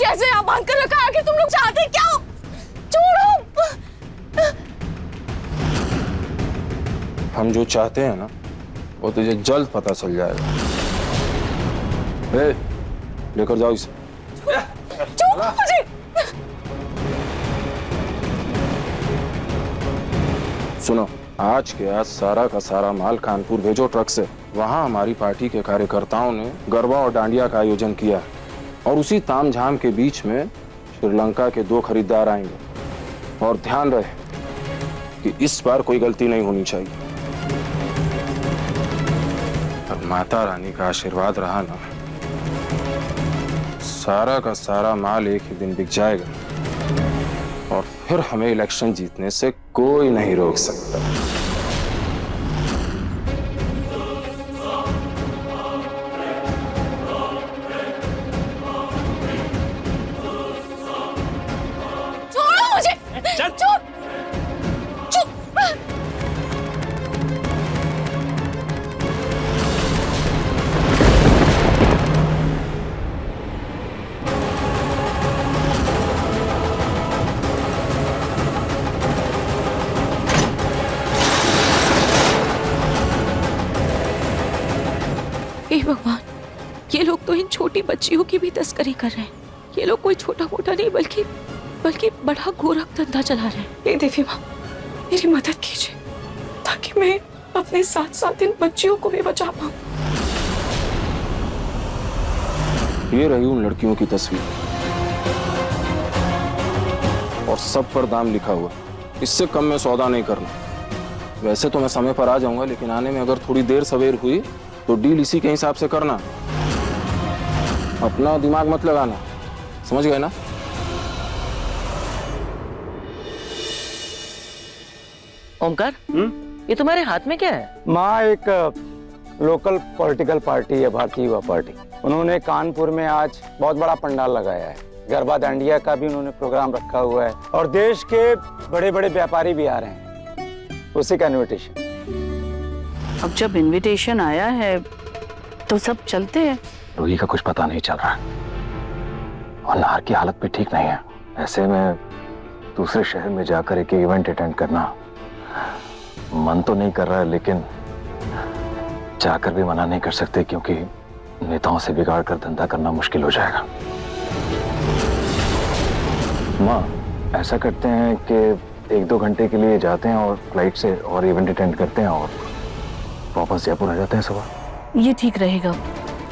मुझे ऐसे यहाँ बांध कर रखा है, आखिर तुम लोग चाहते क्या हो? छोड़ो। हम जो चाहते हैं ना वो तुझे जल्द पता चल जाएगा। लेकर जाओ इसे। छोड़ो मुझे। सुनो, आज के आज सारा का सारा माल कानपुर भेजो ट्रक से। वहां हमारी पार्टी के कार्यकर्ताओं ने गरबा और डांडिया का आयोजन किया है और उसी तामझाम के बीच में श्रीलंका के 2 खरीदार आएंगे। और ध्यान रहे कि इस बार कोई गलती नहीं होनी चाहिए। और माता रानी का आशीर्वाद रहा ना, सारा का सारा माल एक ही दिन बिक जाएगा और फिर हमें इलेक्शन जीतने से कोई नहीं रोक सकता। छोड़ो मुझे। छोड़। हे भगवान, ये लोग तो इन छोटी बच्चियों की भी तस्करी कर रहे हैं। ये लोग कोई छोटा मोटा नहीं बल्कि बड़ा गोरख धंधा चला रहे हैं। हे देवी माँ, मेरी मदद कीजिए ताकि मैं अपने साथ इन बच्चियों को भी बचा पाऊं। ये रही उन लड़कियों की तस्वीर और सब पर दाम लिखा हुआ। इससे कम में सौदा नहीं करना। वैसे तो मैं समय पर आ जाऊंगा, लेकिन आने में अगर थोड़ी देर सवेर हुई तो डील इसी के हिसाब से करना। अपना दिमाग मत लगाना, समझ गए ना? ओमकार, ये तुम्हारे हाथ में क्या है? माँ, एक लोकल पॉलिटिकल पार्टी है, भारतीय युवा पार्टी। उन्होंने कानपुर में आज बहुत बड़ा पंडाल लगाया है। गरबा दांडिया का भी उन्होंने प्रोग्राम रखा हुआ है और देश के बड़े बड़े व्यापारी भी आ रहे हैं। उसी का इन्विटेशन। अब जब इनविटेशन आया है तो सब चलते हैं। रूही का कुछ पता नहीं चल रहा और नाहर की हालत भी ठीक नहीं है। ऐसे में दूसरे शहर में जाकर एक इवेंट अटेंड करना मन तो नहीं कर रहा है, लेकिन जाकर भी मना नहीं कर सकते क्योंकि नेताओं से बिगाड़ कर धंधा करना मुश्किल हो जाएगा। माँ, ऐसा करते हैं कि 1-2 घंटे के लिए जाते हैं और फ्लाइट से और इवेंट अटेंड करते हैं और वापस जयपुर आ जाते हैं सुबह। ये ठीक रहेगा।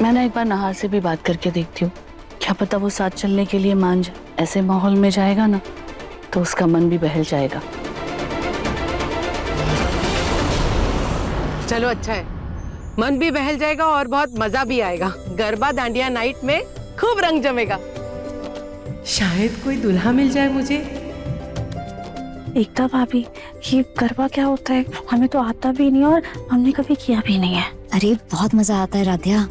मैं ना एक बार नाहर से भी बात करके देखती हूँ, क्या पता वो साथ चलने के लिए मान जाए। ऐसे माहौल में जाएगा ना तो उसका मन भी बहल जाएगा। चलो अच्छा है, मन भी बहल जाएगा और बहुत मजा भी आएगा। गरबा दांडिया नाइट में खूब रंग जमेगा। शायद कोई दुल्हा मिल जाए मुझे। एकता भाभी, ये गरबा क्या होता है? हमें तो आता भी नहीं और हमने कभी किया भी नहीं है। अरे बहुत मजा आता है राध्या,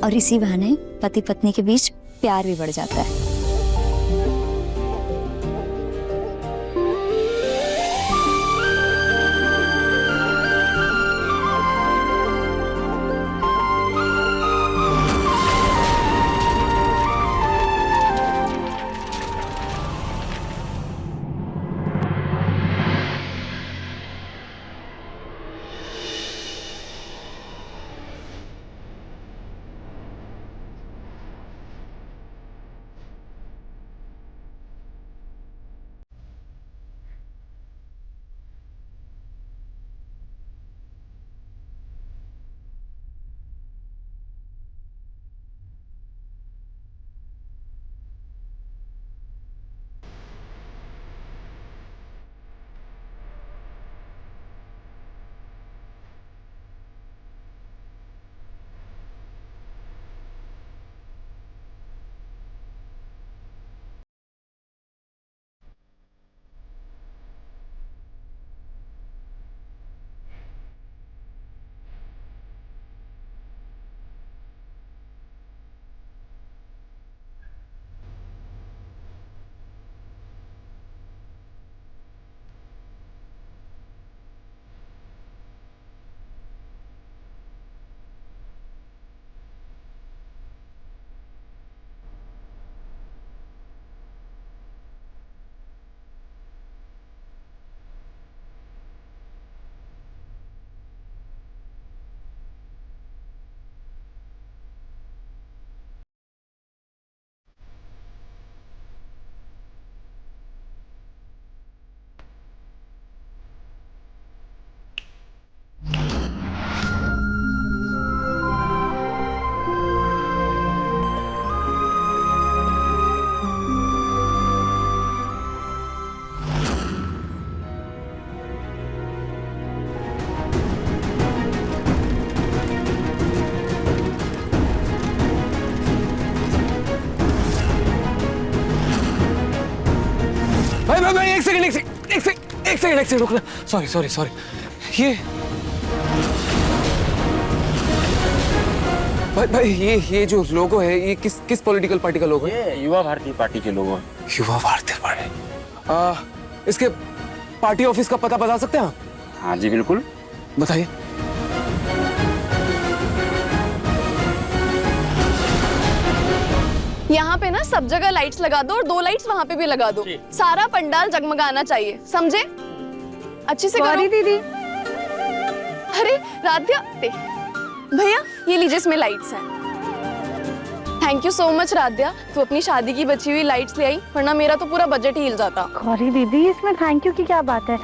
और इसी बहाने पति पत्नी के बीच प्यार भी बढ़ जाता है। भाई एक सेकंड रुकना। सॉरी ये भाई ये जो लोगो है ये किस पॉलिटिकल पार्टी का लोगो है? ये युवा भारती पार्टी के लोगों हैं। युवा भारती पार्टी। इसके पार्टी ऑफिस का पता बता सकते हैं आप? हाँ जी बिल्कुल, बताइए। यहाँ पे ना सब जगह लाइट्स लगा दो और 2 लाइट्स वहाँ पे भी लगा दो। सारा पंडाल जगमगाना चाहिए, समझे? अच्छे से करो दीदी। अरे राध्या, भैया ये लीजिए, इसमें लाइट्स हैं। Thank you so much Radhya, तू अपनी शादी की बची हुई लाइट्स ले आई, वरना मेरा तो पूरा बजट ही हिल जाता। गौरी दीदी, इसमें थैंक यू की क्या बात है?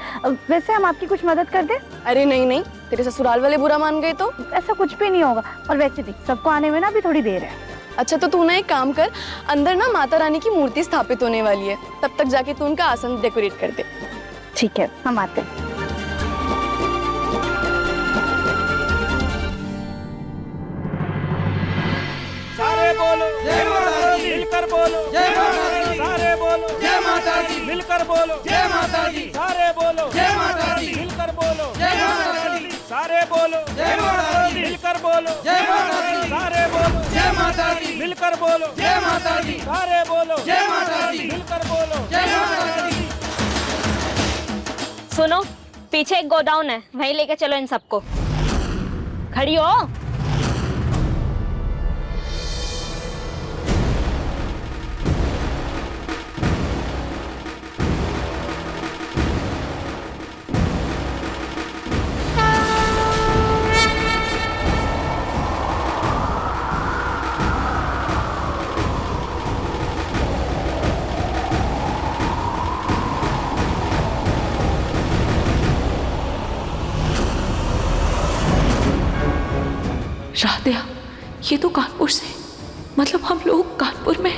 वैसे हम आपकी कुछ मदद कर दें? अरे नहीं, तेरे ससुराल वाले बुरा मान गए तो? ऐसा कुछ भी नहीं होगा, और वैसे भी सबको आने में ना अभी थोड़ी देर है। अच्छा तो तू ना एक काम कर, अंदर ना माता रानी की मूर्ति स्थापित होने वाली है, तब तक जाके तू उनका आसन डेकोरेट कर दे। ठीक है, हम आते हैं। सारे बोलो जय माता दी, मिलकर बोलो जय माता दी, सारे बोलो जय माता दी, मिलकर बोलो जय माता दी, सारे बोलो जय माता दी, मिलकर बोलो जय माता दी, सारे बोलो जय माता दी, मिलकर बोलो जय माता दी, सारे बोलो जय माता दी, मिलकर बोलो जय माता दी, सारे बोलो जय माता दी, मिलकर बोलो जय माता दी। सुनो, पीछे एक गोडाउन है, वहीं लेके चलो इन सबको। खड़ी हो। राधिया, ये तो कानपुर से, मतलब हम लोग कानपुर में।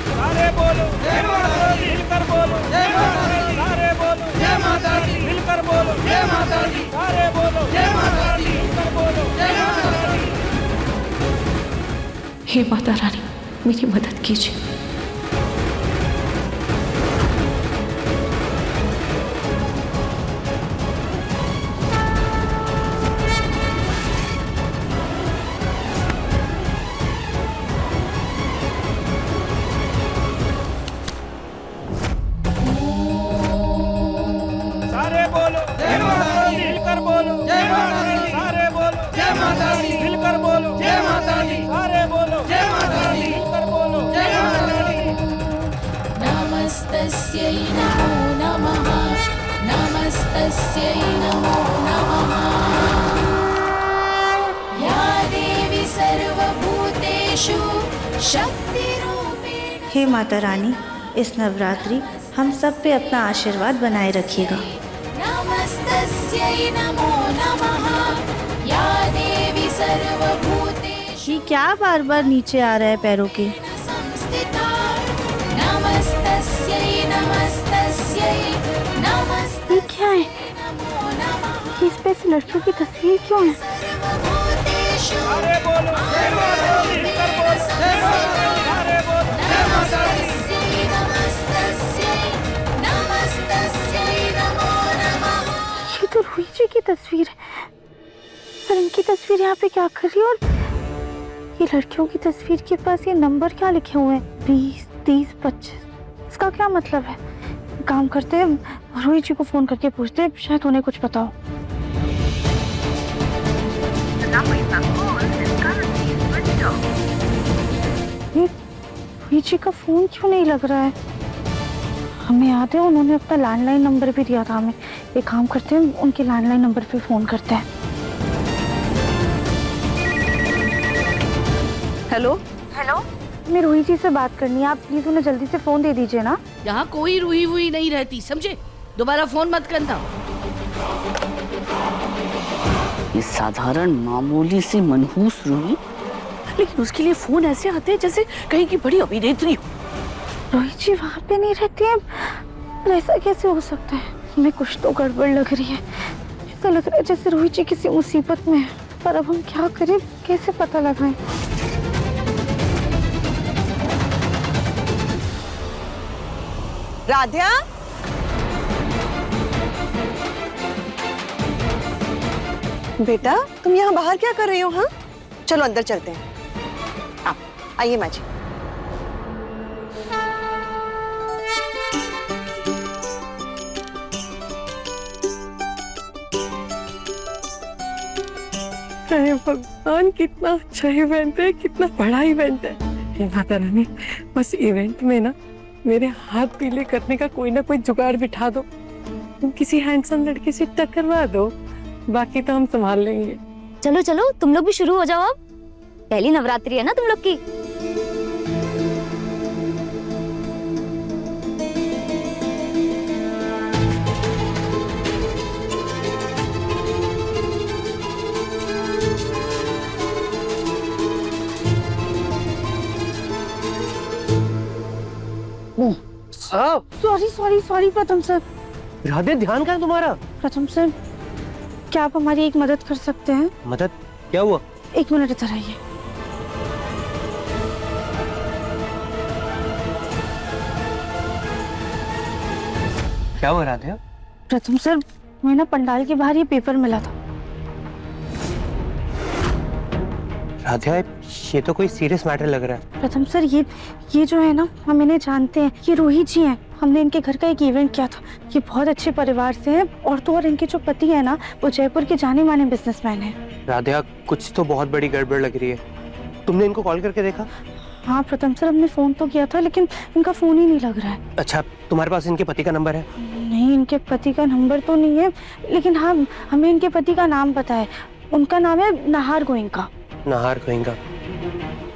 सारे बोलो जय माता दी, मिलकर बोलो जय माता दी, सारे बोलो जय माता दी, मिलकर बोलो जय माता दी, सारे बोलो जय माता दी, मिलकर बोलो जय माता दी। हे माता रानी, मेरी मदद कीजिए। सारे बोलो जय माता दी, मिलकर बोलो जय माता दी, सारे बोलो जय माता दी, मिलकर बोलो जय माता दी, सारे बोलो जय माता दी, मिलकर बोलो जय माता दी। नमस्तस्यै नमो नमः, नमस्तस्यै नमो नमः। या देवी सर्वभूतेषु शक्तिरूपेण। हे माता रानी, इस नवरात्रि हम सब पे अपना आशीर्वाद बनाए रखिएगा। नमस्तस्यै नमो नमः, या देवी सर्वभूतेषु। ये क्या बार बार नीचे आ रहा है पैरों के? संस्थिता। नमस्तस्यै नमस्तस्यै नमस्तस्यै। ये क्या है? इस पे से लड़कियों की तस्वीर क्यों है? सारे बोलो जय माता दी, मिलकर बोलो जय माता दी, सारे बोलो जय माता दी। ये तो रूही जी की तस्वीर है, पर इनकी तस्वीर यहाँ पे क्या कर रही है? और ये लड़कियों की तस्वीर के पास ये नंबर क्या लिखे हुए हैं? 20, 30, 25। इसका क्या मतलब है? काम करते हैं, रूही जी को फोन करके पूछते हैं, शायद उन्हें कुछ पता हो। रूही जी का फोन क्यों नहीं लग रहा है? हमें याद है उन्होंने अपना लैंडलाइन नंबर भी दिया था हमें। एक काम करते हैं, उनके लैंडलाइन नंबर पे फोन करते हैं। हेलो। मैं रूही जी से बात करनी है, आप प्लीज उन्हें जल्दी से फोन दे दीजिए ना। यहाँ कोई रूही हुई नहीं रहती, समझे? दोबारा फोन मत करना। ये साधारण मामूली सी मनहूस रूही, लेकिन उसके लिए फोन ऐसे आते हैं जैसे कहीं की बड़ी अभिनेत्री हो। रोहित जी वहाँ पे नहीं रहती है, पर ऐसा कैसे हो सकता है? हमें कुछ तो गड़बड़ लग रही है। ऐसा लग रहा है जैसे रोहित जी किसी मुसीबत में है। पर अब हम क्या करें, कैसे पता लगाएं? राध्या, बेटा तुम यहाँ बाहर क्या कर रही हो? हाँ चलो अंदर चलते हैं। आइए माँ जी। अरे भगवान, कितना अच्छा इवेंट है, कितना बड़ा इवेंट है। हे माता रानी, बस इवेंट में ना मेरे हाथ पीले करने का कोई ना कोई जुगाड़ बिठा दो, तुम किसी हैंडसम लड़के से टकरवा दो, बाकी तो हम संभाल लेंगे। चलो चलो तुम लोग भी शुरू हो जाओ, अब पहली नवरात्रि है ना तुम लोग की। सॉरी सॉरी सॉरी प्रथम सर। राधे, ध्यान कहाँ है तुम्हारा? प्रथम सर, क्या आप हमारी एक मदद कर सकते हैं? मदद? क्या हुआ? 1 मिनट इधर आइए। क्या हुआ राधे? प्रथम सर, मैं ना पंडाल के बाहर ये पेपर मिला था। राधे, ये तो कोई सीरियस मैटर लग रहा है। प्रथम सर, ये जो है ना, हम इन्हें जानते हैं, ये रोहित जी हैं। हमने इनके घर का एक इवेंट किया था। ये बहुत अच्छे परिवार से हैं, और तो और इनके जो पति है ना, वो जयपुर के जाने माने बिजनेसमैन हैं। राधे, कुछ तो बहुत बड़ी गड़बड़ लग रही है। तुमने इनको कॉल करके देखा? हाँ प्रथम सर, हमने फोन तो किया था, लेकिन इनका फोन ही नहीं लग रहा है। अच्छा, तुम्हारे पास इनके पति का नंबर है? नहीं, इनके पति का नंबर तो नहीं है, लेकिन हाँ हमें इनके पति का नाम पता है। उनका नाम है नाहर गोइंका। नाहर गोइंका,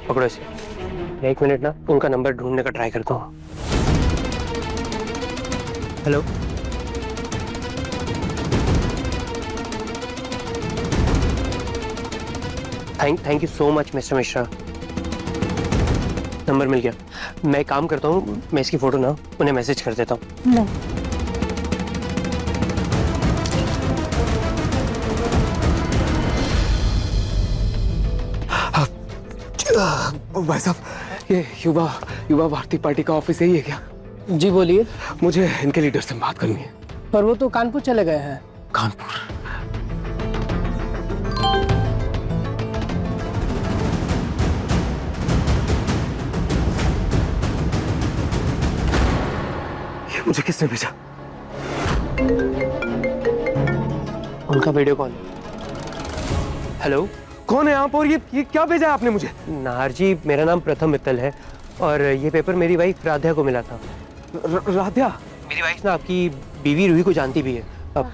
पकड़ो इसे। 1 मिनट ना, उनका नंबर ढूंढने का ट्राई करता हूँ। Hello, thank you so much mister Mishra. Number मिल गया। मैं एक काम करता हूँ, मैं इसकी फोटो ना उन्हें मैसेज कर देता हूँ। भाई साहब, ये युवा भारती पार्टी का ऑफिस यही है क्या? जी बोलिए। मुझे इनके लीडर से बात करनी है। पर वो तो कानपुर चले गए हैं। कानपुर? ये मुझे किसने भेजा? उनका वीडियो कॉल। हेलो, कौन है आप और ये क्या भेजा है आपने मुझे? नाहर जी, मेरा नाम प्रथम मित्तल है और ये पेपर मेरी वाइफ राध्या को मिला था। राध्या? मेरी वाइफ ना आपकी बीवी रूही को जानती भी है। अब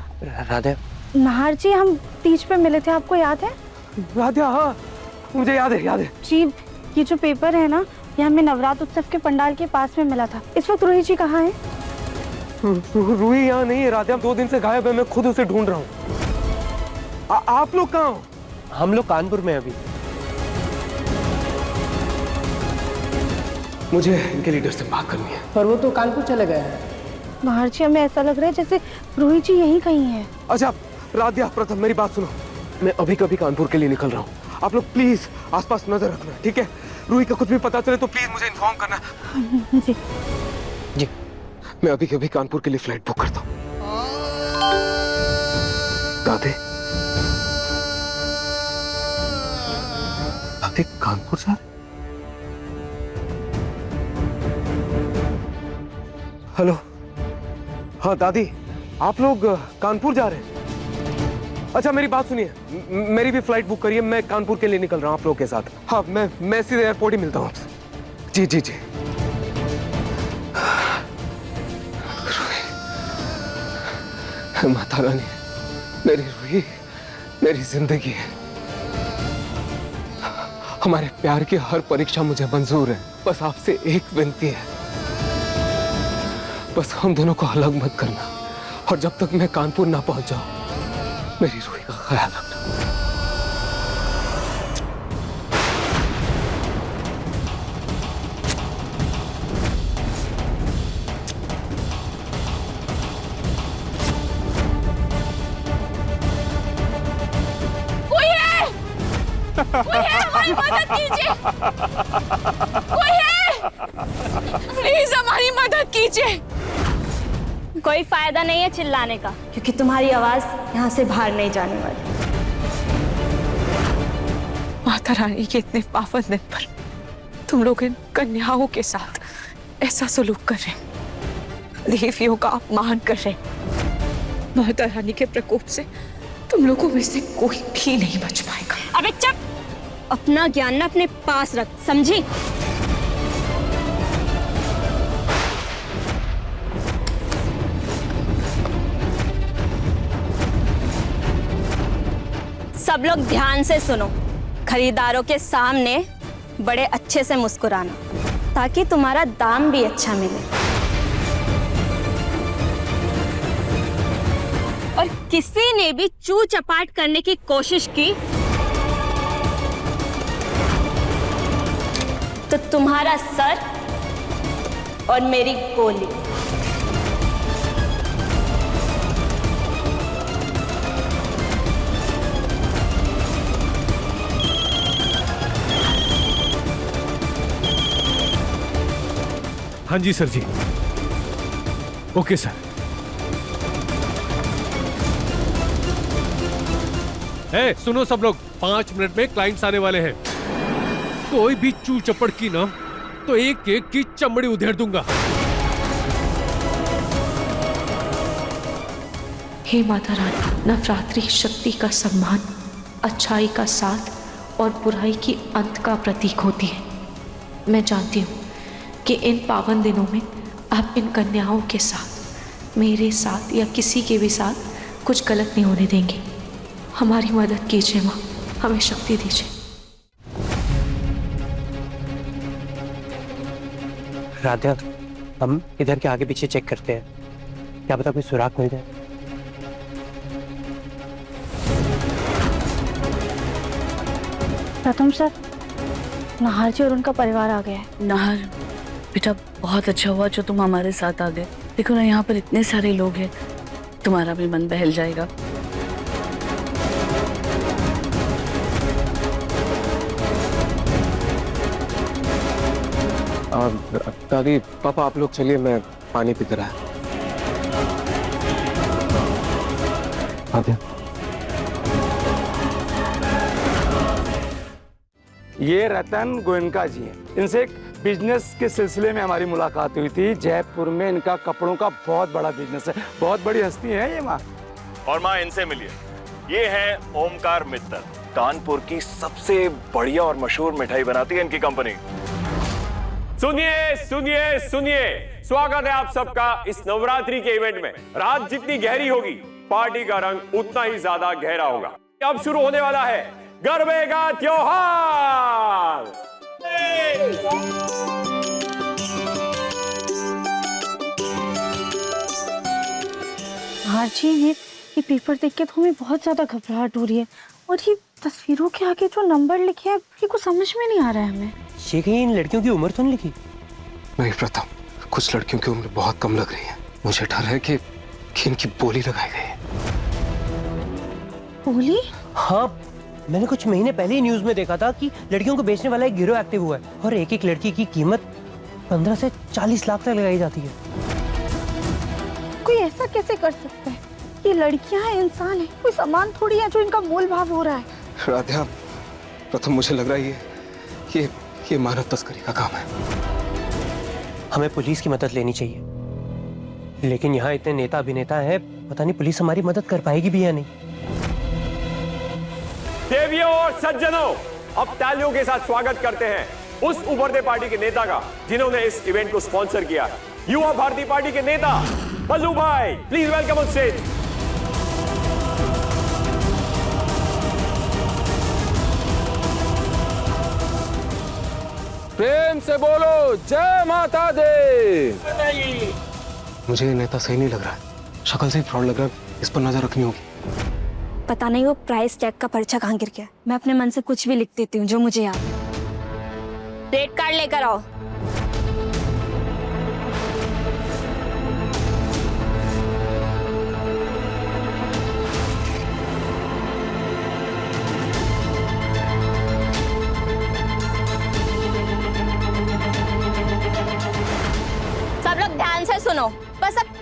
राध्या? नाहर जी, हम तीज पे मिले थे, आपको याद है? राध्या, हाँ मुझे याद है। जी, ये जो पेपर है ना, ये हमें नवरात्र उत्सव के पंडाल के पास में मिला था। इस वक्त रोहित जी कहाँ है? रूही यहाँ नहीं है राध्या, 2 दिन से गायब है। मैं खुद उसे ढूंढ रहा हूँ। आप लोग कहाँ हो? हम लोग कानपुर में अभी। मुझे इनके लीडर से बात करनी है। पर वो तो कानपुर चले गए हैं। नाहर जी, हमें ऐसा लग रहा है जैसे रोहित जी यहीं कहीं है। अच्छा राध्या, प्रथम मेरी बात सुनो। मैं अभी कभी कानपुर के लिए निकल रहा हूँ। आप लोग प्लीज आसपास नजर रखना, ठीक है? रूही का कुछ भी पता चले तो प्लीज मुझे इन्फॉर्म करना। जी जी। मैं अभी कभी कानपुर के लिए फ्लाइट बुक करता हूँ। दादी, कानपुर सर? हेलो, हाँ दादी, आप लोग कानपुर जा रहे हैं? अच्छा मेरी बात सुनिए, मेरी भी फ्लाइट बुक करिए। मैं कानपुर के लिए निकल रहा हूँ आप लोगों के साथ। हाँ, मैं सीधे एयरपोर्ट ही मिलता हूँ आपसे। जी। माता रानी, मेरी रूही मेरी जिंदगी है। हमारे प्यार की हर परीक्षा मुझे मंजूर है। बस आपसे एक विनती है, बस हम दोनों को अलग मत करना, और जब तक मैं कानपुर ना पहुंच जाऊं, मेरी रूही का ख्याल रखना। कोई है? कोई है, हमारी मदद कीजिए। कोई है, प्लीज हमारी मदद कीजिए। कोई फायदा नहीं है चिल्लाने का, क्योंकि तुम्हारी आवाज यहाँ से बाहर नहीं जाने वाली। माता रानी के इतने पावन दिन पर तुम लोग इन कन्याओं के साथ ऐसा सलूक कर रहे, देवियों का अपमान कर रहे। माता रानी के प्रकोप से तुम लोगों में से कोई भी नहीं बच पाएगा। अबे चुप, अपना ज्ञान ना अपने पास रख, समझी? सब लोग ध्यान से सुनो। खरीदारों के सामने बड़े अच्छे से मुस्कुराना, ताकि तुम्हारा दाम भी अच्छा मिले। और किसी ने भी चू चपाट करने की कोशिश की तो तुम्हारा सर और मेरी गोली। हाँ जी सर जी। Okay sir. सुनो सब लोग, 5 मिनट में क्लाइंट्स आने वाले हैं। कोई भी चू चपड़ की ना तो एक एक की चमड़ी उधेड़ दूंगा। हे माता रानी, नवरात्रि शक्ति का सम्मान, अच्छाई का साथ और बुराई की अंत का प्रतीक होती है। मैं जानती हूँ कि इन पावन दिनों में आप इन कन्याओं के साथ, मेरे साथ या किसी के भी साथ कुछ गलत नहीं होने देंगे। हमारी मदद कीजिए माँ, हमें शक्ति दीजिए। राधा, हम इधर के आगे पीछे चेक करते हैं, क्या पता कोई सुराग मिल जाए। प्रथम सर, नाहर जी और उनका परिवार आ गया है। नाहर बेटा, बहुत अच्छा हुआ जो तुम हमारे साथ आ गए। देखो ना, यहाँ पर इतने सारे लोग हैं, तुम्हारा भी मन बहल जाएगा। दादी, पापा आप लोग चलिए, मैं पानी पी कर आया। ये रतन गोयनका जी हैं। इनसे एक बिजनेस के सिलसिले में हमारी मुलाकात हुई थी। जयपुर में इनका कपड़ों का बहुत बड़ा बिजनेस है, बहुत बड़ी हस्ती है ये माँ। और माँ, इनसे मिलिए, ये है ओमकार मित्तल, कानपुर की सबसे बढ़िया और मशहूर मिठाई बनाती है इनकी कंपनी। सुनिए सुनिए सुनिए, स्वागत है आप सबका इस नवरात्रि के इवेंट में। रात जितनी गहरी होगी, पार्टी का रंग उतना ही ज्यादा गहरा होगा। अब शुरू होने वाला है गरबे का त्योहार। हाँ जी, ये पेपर देख के तो हमें बहुत ज्यादा घबराहट हो रही है। और ये तस्वीरों के आगे जो नंबर लिखे हैं, ये कुछ समझ में नहीं आ रहा है हमें। ये कहीं इन लड़कियों की उम्र तो नहीं लिखी? नहीं प्रथम, कुछ लड़कियों की उम्र बहुत कम लग रही है। मुझे डर है कि इनकी बोली लगाई गई है। बोली? हाँ, मैंने कुछ महीने पहले ही न्यूज में देखा था कि लड़कियों को बेचने वाला एक गिरोह एक्टिव हुआ है और एक एक लड़की की कीमत 15 से 40 लाख तक लगाई जाती है। कोई ऐसा कैसे कर सकता है? ये लड़कियां हैं, इंसान है, कोई सामान थोड़ी है जो इनका मोल भाव हो रहा है। राधा, प्रथम मुझे लग रहा है ये मानव तस्करी का काम है। हमें पुलिस की मदद लेनी चाहिए, लेकिन यहाँ इतने नेता अभिनेता हैं, पता नहीं पुलिस हमारी मदद कर पाएगी भी या नहीं। देवियों और सज्जनों, अब तालियों के साथ स्वागत करते हैं उस उभरते पार्टी के नेता का जिन्होंने इस इवेंट को स्पॉन्सर किया है। युवा भारती पार्टी के नेता बल्लू भाई, प्लीज वेलकम ऑन स्टेज। प्रेम से बोलो जय माता दी। मुझे ये नेता सही नहीं लग रहा है, शक्ल से ही फ्रॉड लग रहा है। इस पर नजर रखनी होगी। पता नहीं वो प्राइस टैग का पर्चा कहाँ गिर गया। मैं अपने मन से कुछ भी लिख देती हूँ जो मुझे याद है। रेड कार्ड लेकर आओ।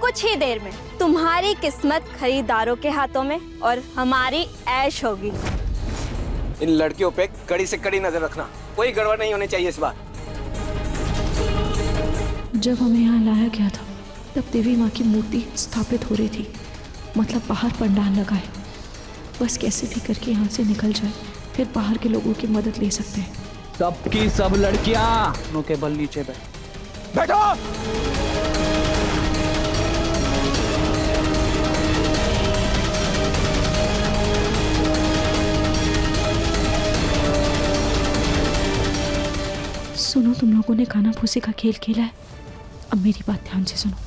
कुछ ही देर में तुम्हारी किस्मत खरीदारों के हाथों में और हमारी ऐश होगी। इन लड़कियों पे कड़ी से कड़ी नजर रखना, कोई गड़बड़ नहीं होनी चाहिए इस बार। जब हमें यहाँ लाया गया था तब देवी माँ की मूर्ति स्थापित हो रही थी, मतलब बाहर पंडाल लगा है। बस कैसे भी करके यहाँ से निकल जाए, फिर बाहर के लोगों की मदद ले सकते हैं। सबकी सब लड़कियां दोनों के बल नीचे बैठो। सुनो, तुम लोगों ने खाना फूसी का खेल खेला है, अब मेरी बात ध्यान से सुनो।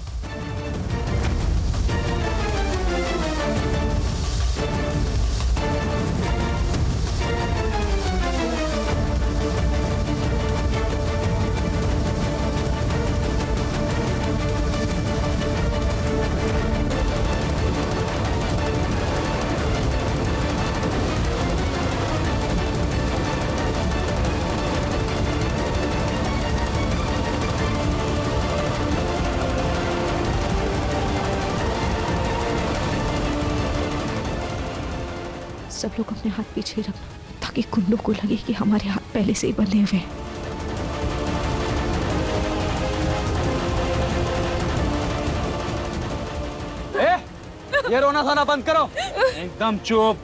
सब लोग अपने हाथ पीछे रखना ताकि गुंडों को लगे कि हमारे हाथ पहले से ही बंधे हुए हैं। ये रोना धोना बंद करो, एकदम चुप।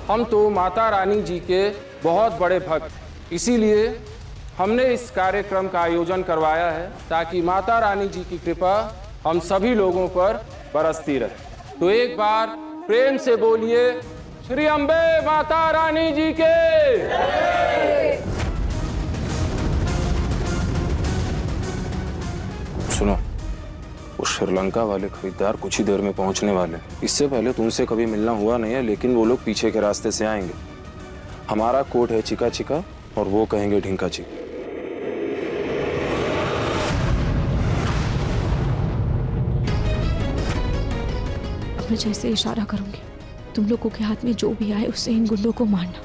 हम तो माता रानी जी के बहुत बड़े भक्त, इसीलिए हमने इस कार्यक्रम का आयोजन करवाया है ताकि माता रानी जी की कृपा हम सभी लोगों पर बरसती रहे। तो एक बार प्रेम से बोलिए, श्री अम्बे माता रानी जी के। सुनो, वो श्रीलंका वाले खरीदार कुछ ही देर में पहुंचने वाले। इससे पहले तुमसे कभी मिलना हुआ नहीं है, लेकिन वो लोग पीछे के रास्ते से आएंगे। हमारा कोड है चिका चिका और वो कहेंगे ढिंका चिका। मैं जैसे इशारा करूंगी, तुम लोगों के हाथ में जो भी आए उससे इन गुंडों को मारना,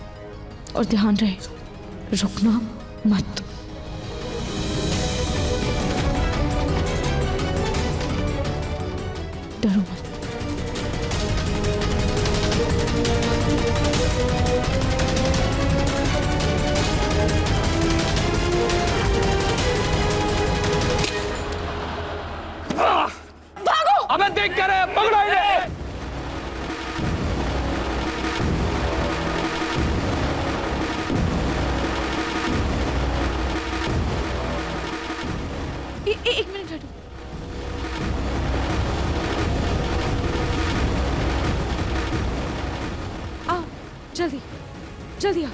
और ध्यान रहे रुकना मत। डरो मत। अबे देख कर पकड़ो इन्हें। एक मिनट हटो। आओ जल्दी जल्दी आओ।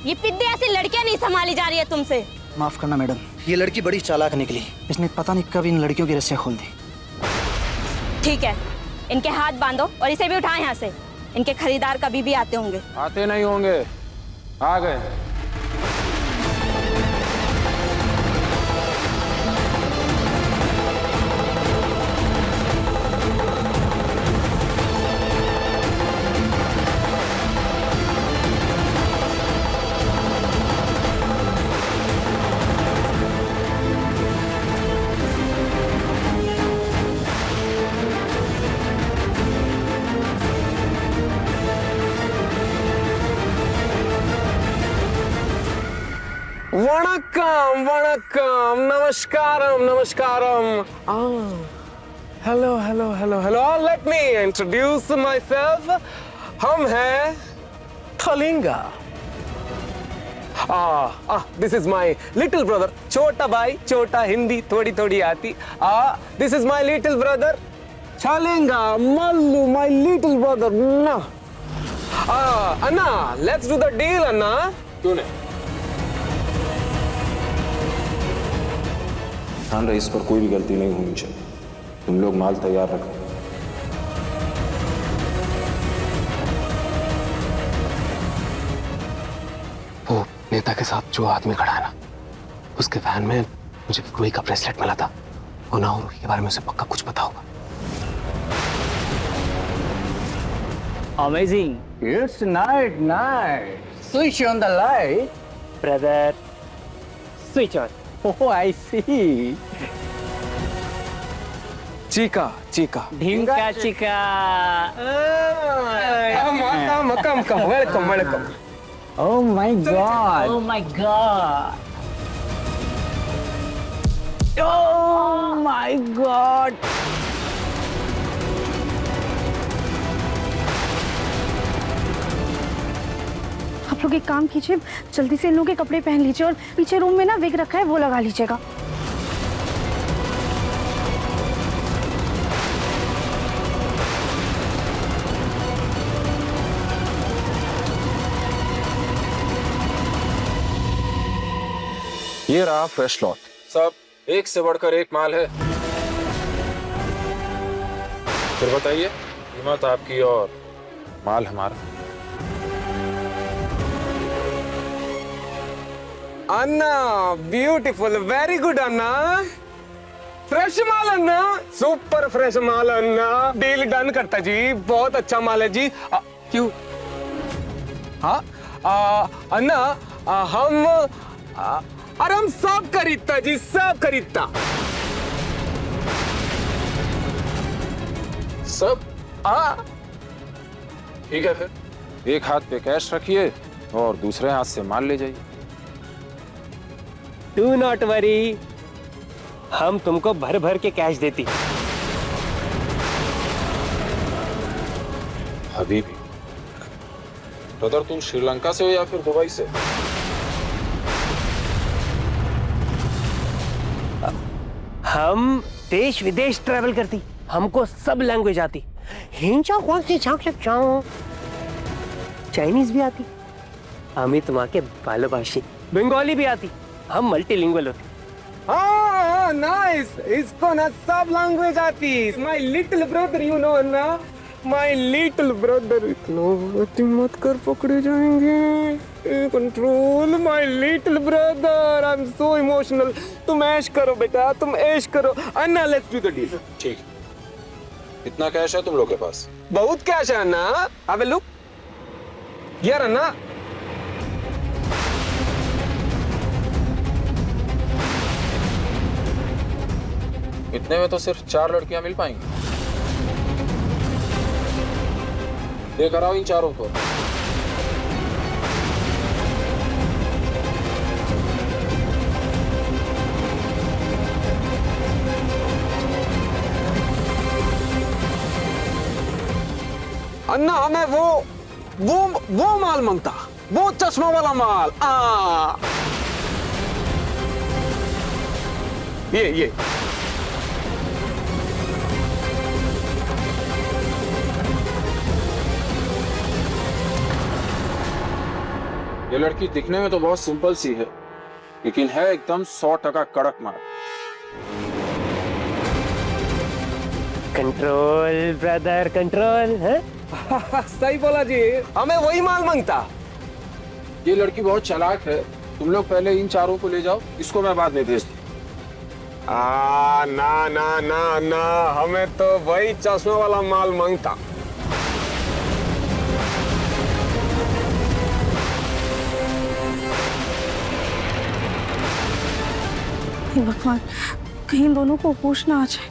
ये पिद्दे ऐसी लड़कियां नहीं संभाली जा रही है तुमसे। माफ करना मैडम, ये लड़की बड़ी चालाक निकली। इसने पता नहीं कब इन लड़कियों की रस्सियां खोल दी। ठीक है, इनके हाथ बांधो और इसे भी उठाएं यहाँ से। इनके खरीदार कभी भी आते होंगे। आते नहीं होंगे, आ गए। वणक्कम वणक्कम, नमस्कारम नमस्कारम। Hello hello hello hello, let me introduce myself. हम हैं Kalinga. This is my little brother, छोटा भाई, छोटा, हिंदी थोड़ी थोड़ी आती। This is my little brother, चलेगा मल्लू, माय लिटिल ब्रदर ना। अन्ना, लेट्स डू द डील अन्ना। क्यों नहीं? ध्यान रहे, इस पर कोई भी गलती नहीं होनी चाहिए। तुम लोग माल तैयार रखो। वो नेता के साथ जो आदमी खड़ा है ना, उसके वैन में मुझे रूही का ब्रेसलेट मिला था। वो ना, रूही के बारे में उसे पक्का कुछ पता होगा। Amazing. It's night. Switch on the light. Brother, switch on. Oh, I see. चीका, चीका, ढींगा चिका. Come. Welcome. Oh my God. Oh my God. Oh my God. आप लोग एक काम कीजिए, जल्दी से इन लोगों के कपड़े पहन लीजिए और पीछे रूम में ना विग रखा है, वो लगा लीजिएगा। ये रहा फ्रेश लॉट, सब एक से बढ़कर एक माल है। फिर बताइए, कीमत आपकी और माल हमारा। अन्ना, ब्यूटीफुल, वेरी गुड अन्ना। फ्रेश माल अन्ना, सुपर फ्रेश माल अन्ना। डील डन करता जी, बहुत अच्छा माल है जी। क्यों? हाँ अन्ना, हम सब खरीदता जी, सब खरीदता। सब? ठीक है, फिर एक हाथ पे कैश रखिए और दूसरे हाथ से माल ले जाइए। डू नॉट वरी, हम तुमको भर भर के कैश देती। हबीबी, ब्रदर तुम श्रीलंका से हो या फिर दुबई से? हम देश विदेश ट्रैवल करती, हमको सब लैंग्वेज आती। हिंचा कौन सी झांक सकता हूँ, चाइनीज भी आती, अमित माँ के बालोभाषी, बंगाली भी आती, हम मल्टीलिंगुअल होते। हाँ, नाइस, इसको ना सब लैंग्वेज आती। My little brother, you know ना, माय लिटिल ब्रदर। इतना मत कर, पकड़े जाएंगे। Control my little brother, I am so emotional. तुम ऐश करो बेटा, तुम ऐश करो। अन्ना, लेट्स डू द डील। ठीक। कितना कैश है तुम लोग के पास? बहुत कैश है अन्ना। अबे लुक यार अन्ना, इतने में तो सिर्फ 4 लड़कियां मिल पाएंगी। लेकर आओ इन चारों को। अन्ना, हमें वो माल मांगता, वो चश्मा वाला माल। ये ये लड़की दिखने में तो बहुत सिंपल सी है, लेकिन है एकदम 100% कड़क माल। कंट्रोल ब्रदर, कंट्रोल है। सही बोला जी, हमें वही माल मांगता। ये लड़की बहुत चालाक है, तुम लोग पहले इन चारों को ले जाओ, इसको मैं बाद में भेज दूं। ना ना ना ना, हमें तो वही चश्मे वाला माल मांगता। भगवान, कहीं इन दोनों को होश ना आ जाए।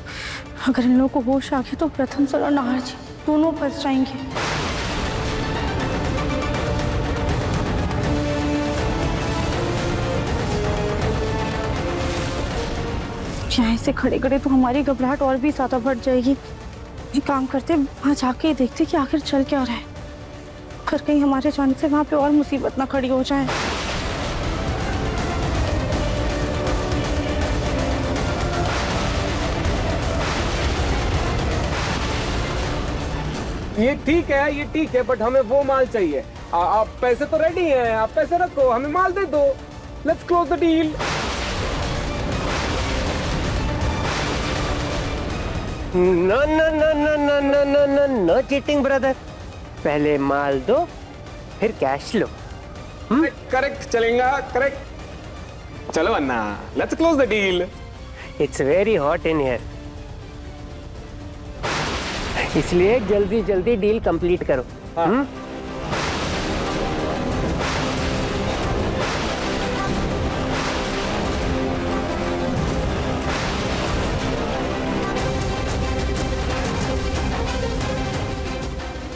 अगर इन लोगों को होश आ गया तो प्रथम सर और नाहर जी दोनों फंस जाएंगे। यहाँ से खड़े खड़े तो हमारी घबराहट और भी ज्यादा बढ़ जाएगी। एक काम करते, वहां जाके देखते कि आखिर चल क्या रहा है। फिर कहीं हमारे जाने से वहां पे और मुसीबत ना खड़ी हो जाए। ये ठीक है, बट हमें वो माल चाहिए। आप पैसे तो रेडी हैं, आप पैसे रखो, हमें माल दे दो। Let's close the deal. No no no no no no no no no cheating brother. पहले माल दो फिर कैश लो। करेक्ट चलेगा, करेक्ट। चलो अन्ना, let's close the deal. It's very hot in here, इसलिए जल्दी जल्दी डील कंप्लीट करो।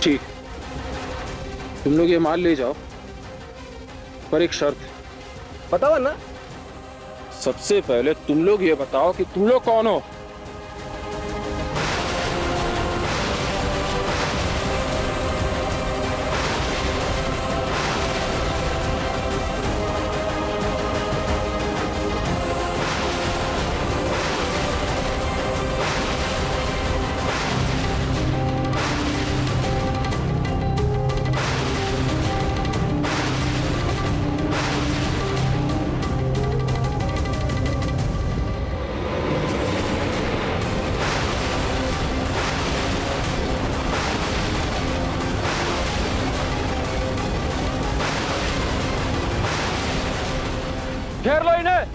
ठीक, तुम लोग ये माल ले जाओ, पर एक शर्त। बताओ ना। सबसे पहले तुम लोग ये बताओ कि तुम लोग कौन हो। घेर लो इन्हें।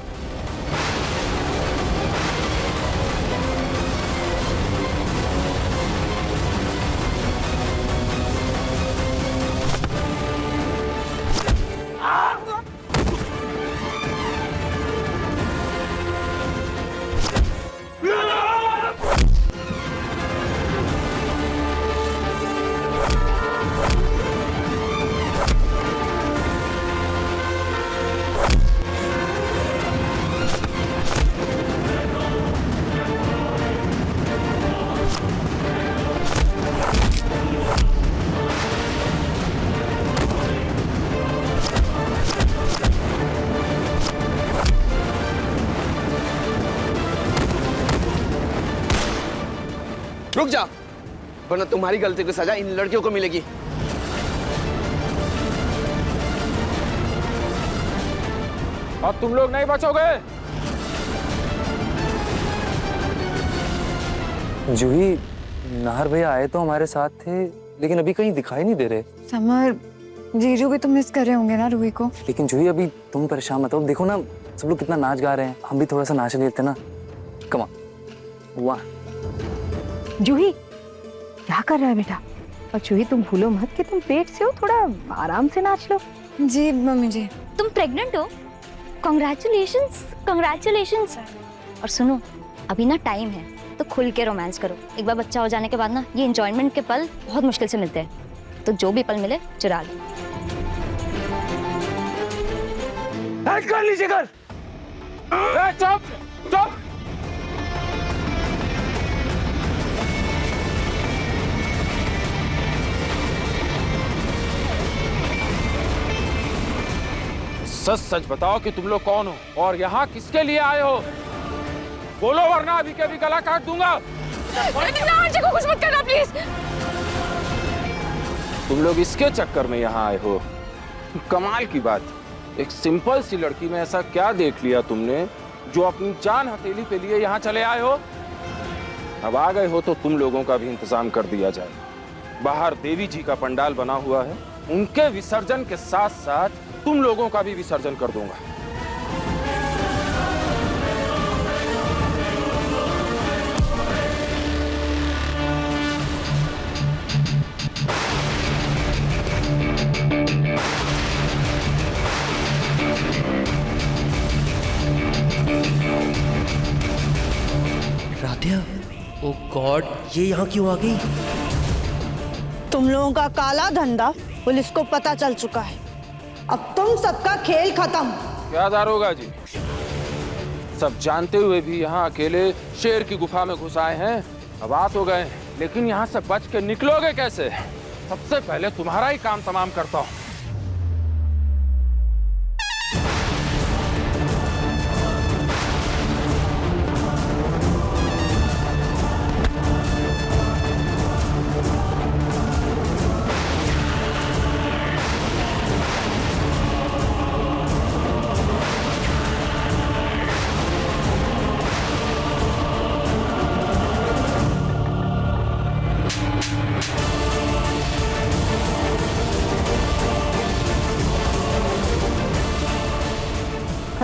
रुक जा, वरना तुम्हारी गलती की सजा इन लड़कियों को मिलेगी। अब तुम लोग नहीं बचोगे। जूही, नाहर भैया आए तो हमारे साथ थे, लेकिन अभी कहीं दिखाई नहीं दे रहे। समर, जीजू भी तो मिस कर रहे होंगे ना रूही को। लेकिन जूही अभी तुम परेशान मत हो, देखो ना सब लोग कितना नाच गा रहे हैं, हम भी थोड़ा सा नाच लेते ना। कमा वाह। जूही क्या कर रहा है बेटा? और जूही तुम भूलो मत कि तुम पेट से हो, थोड़ा आराम से नाच लो। जी मम्मी जी। तुम प्रेग्नेंट हो? Congratulations, congratulations. और सुनो, अभी ना टाइम है, तो खुल के रोमांस करो। एक बार बच्चा हो जाने के बाद ना ये एंजॉयमेंट के पल बहुत मुश्किल से मिलते हैं, तो जो भी पल मिले चुरा लो। कर लीजिए कर। चुप चुप। सच सच बताओ कि तुम लोग कौन हो और यहाँ किसके लिए आए हो। बोलो वरना अभी के अभी गला काट दूंगा। को कुछ मत करना प्लीज। तुम लोग इसके चक्कर में यहाँ आए हो? कमाल की बात, एक सिंपल सी लड़की में ऐसा क्या देख लिया तुमने जो अपनी जान हथेली पे लिए यहाँ चले आए हो? अब आ गए हो तो तुम लोगों का भी इंतजाम कर दिया जाए। बाहर देवी जी का पंडाल बना हुआ है, उनके विसर्जन के साथ साथ तुम लोगों का भी विसर्जन कर दूंगा। राधिया, ओ गॉड, ये यहाँ क्यों आ गई? तुम लोगों का काला धंधा पुलिस को पता चल चुका है। अब तुम सबका खेल खत्म। क्या दारोगा जी, सब जानते हुए भी यहाँ अकेले शेर की गुफा में घुस आए हैं। अब आ तो गए, लेकिन यहाँ से बच के निकलोगे कैसे? सबसे पहले तुम्हारा ही काम तमाम करता हूँ।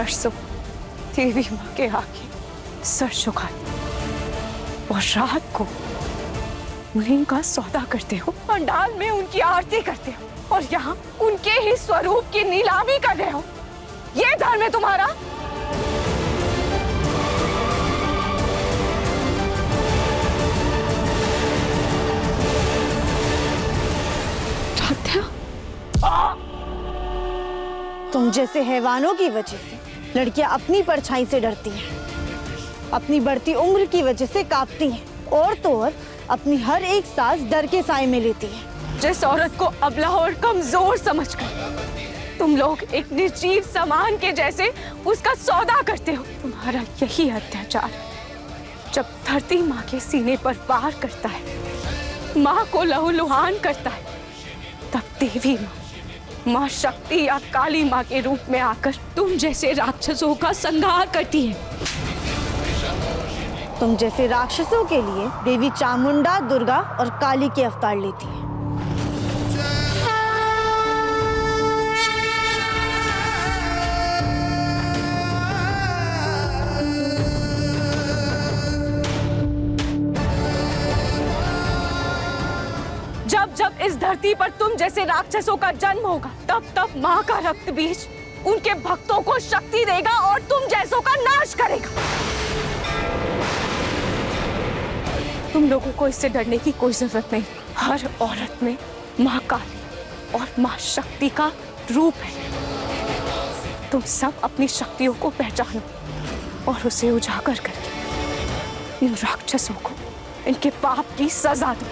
परसों देवी माँ के आगे सर झुकाते और रात को उन्हीं का सौदा करते हो, पंडाल में उनकी आरती करते हो और यहाँ उनके ही स्वरूप की नीलामी कर रहे हो। ये धर्म है तुम्हारा? तुम जैसे हैवानों की वजह से लड़कियां अपनी परछाई से डरती हैं, अपनी बढ़ती उम्र की वजह से कांपती हैं और तो और अपनी हर एक सांस डर के साए में लेती है। जिस औरत को अबला और कमजोर समझकर तुम लोग एक निर्जीव सामान के जैसे उसका सौदा करते हो, तुम्हारा यही अत्याचार जब धरती माँ के सीने पर वार करता है, माँ को लहूलुहान करता है, तब देवी माँ शक्ति या काली माँ के रूप में आकर तुम जैसे राक्षसों का संहार करती है। तुम जैसे राक्षसों के लिए देवी चामुंडा, दुर्गा और काली के अवतार लेती है। जब जब इस धरती पर तुम जैसे राक्षसों का जन्म होगा, तब तब माँ का रक्त बीज उनके भक्तों को शक्ति देगा और तुम जैसों का नाश करेगा। तुम लोगों को इससे डरने की कोई जरूरत नहीं। हर औरत में माँ काली और माँ शक्ति का रूप है। तुम सब अपनी शक्तियों को पहचानो और उसे उजागर करके इन राक्षसों को इनके पाप की सजा दो।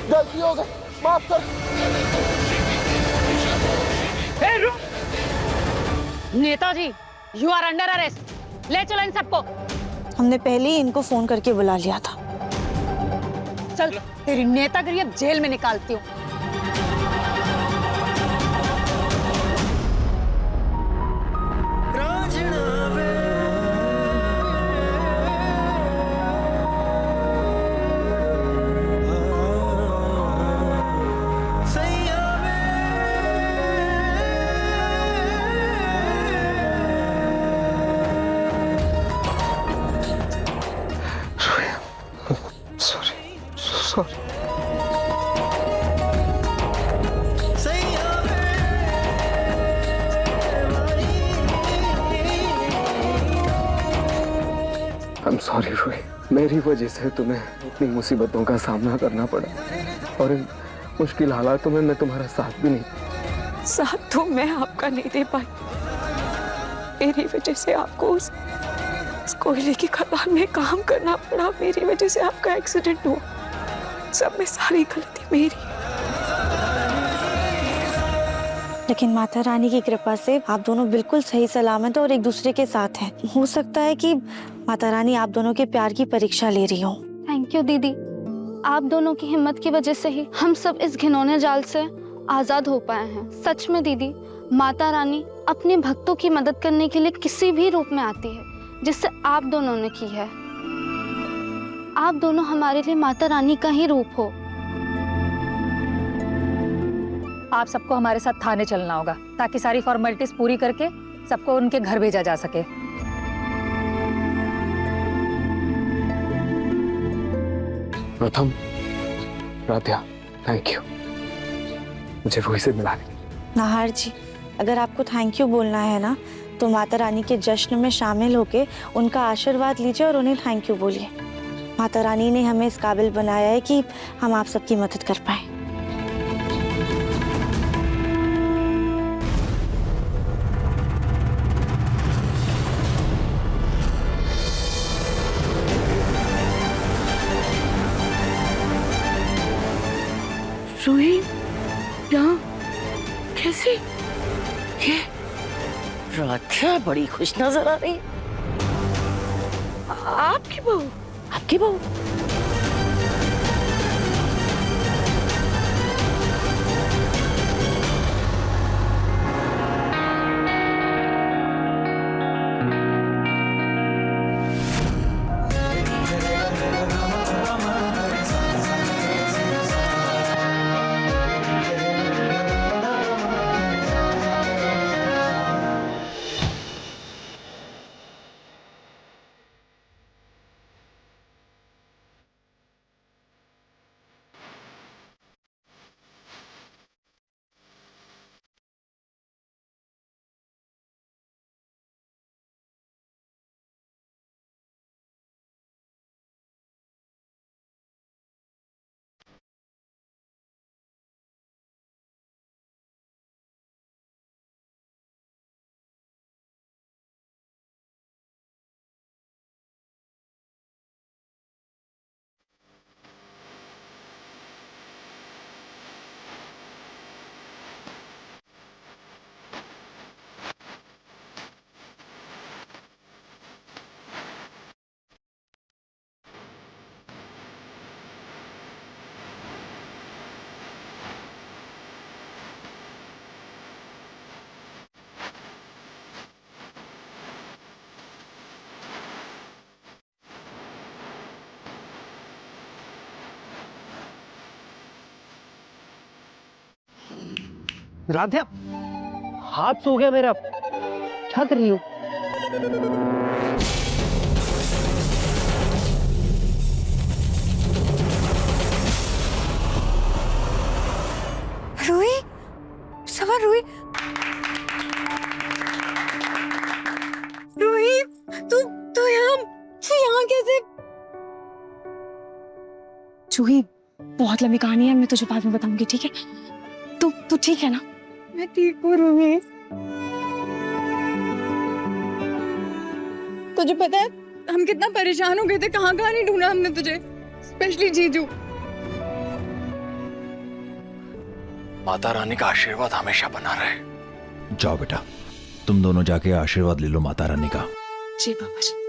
गलती हो गई, माफ कर। नेताजी, यू आर अंडर अरेस्ट। ले चलो इन सबको। हमने पहले ही इनको फोन करके बुला लिया था। चल, तेरी नेतागिरी अब जेल में निकालती हूँ। सॉरी। I'm sorry रोही, मेरी वजह से तुम्हें इतनी मुसीबतों का सामना करना पड़ा और इन मुश्किल हालातों में मैं तुम्हारा साथ भी नहीं। साथ तो मैं आपका नहीं दे पाई। मेरी वजह से आपको उस कोयले की खदान में काम करना पड़ा। मेरी वजह से आपका एक्सीडेंट हुआ। सब में सारी गलती मेरी। लेकिन माता रानी की कृपा से आप दोनों बिल्कुल सही सलामत और एक दूसरे के साथ हैं। हो सकता है कि माता रानी आप दोनों के प्यार की परीक्षा ले रही हो। थैंक यू दीदी, आप दोनों की हिम्मत की वजह से ही हम सब इस घिनौने जाल से आजाद हो पाए हैं। सच में दीदी, माता रानी अपने भक्तों की मदद करने के लिए किसी भी रूप में आती है, जिससे आप दोनों ने की है। आप दोनों हमारे लिए माता रानी का ही रूप हो। आप सबको हमारे साथ थाने चलना होगा ताकि सारी फॉर्मेलिटीज पूरी करके सबको उनके घर भेजा जा सके। प्रथम, राध्या, थैंक यू मुझे रोही से मिला दी। नाहर जी, अगर आपको थैंक यू बोलना है ना, तो माता रानी के जश्न में शामिल होके उनका आशीर्वाद लीजिए और उन्हें थैंक यू बोलिए। माता रानी ने हमें इस काबिल बनाया है कि हम आप सबकी मदद कर पाए। रोही, यहाँ कैसे? ये राध्या बड़ी खुश नजर आ रही। आपकी बहू? आपकी बहू? राध्या, हाथ सो गया मेरा, क्या कर रही हो? रूही, सवा रूही, रूही, तू यहाँ कैसे? जूही, बहुत लंबी कहानी है, मैं तुझे बाद में बताऊंगी, ठीक है? तू ठीक है ना? मैं ठीक हूँ रूही। तुझे पता है हम कितना परेशान हो गए थे, कहाँ कहाँ नहीं ढूंढा हमने तुझे, स्पेशली जीजू। माता रानी का आशीर्वाद हमेशा बना रहे। जाओ बेटा, तुम दोनों जाके आशीर्वाद ले लो माता रानी का। जी बाबा जी।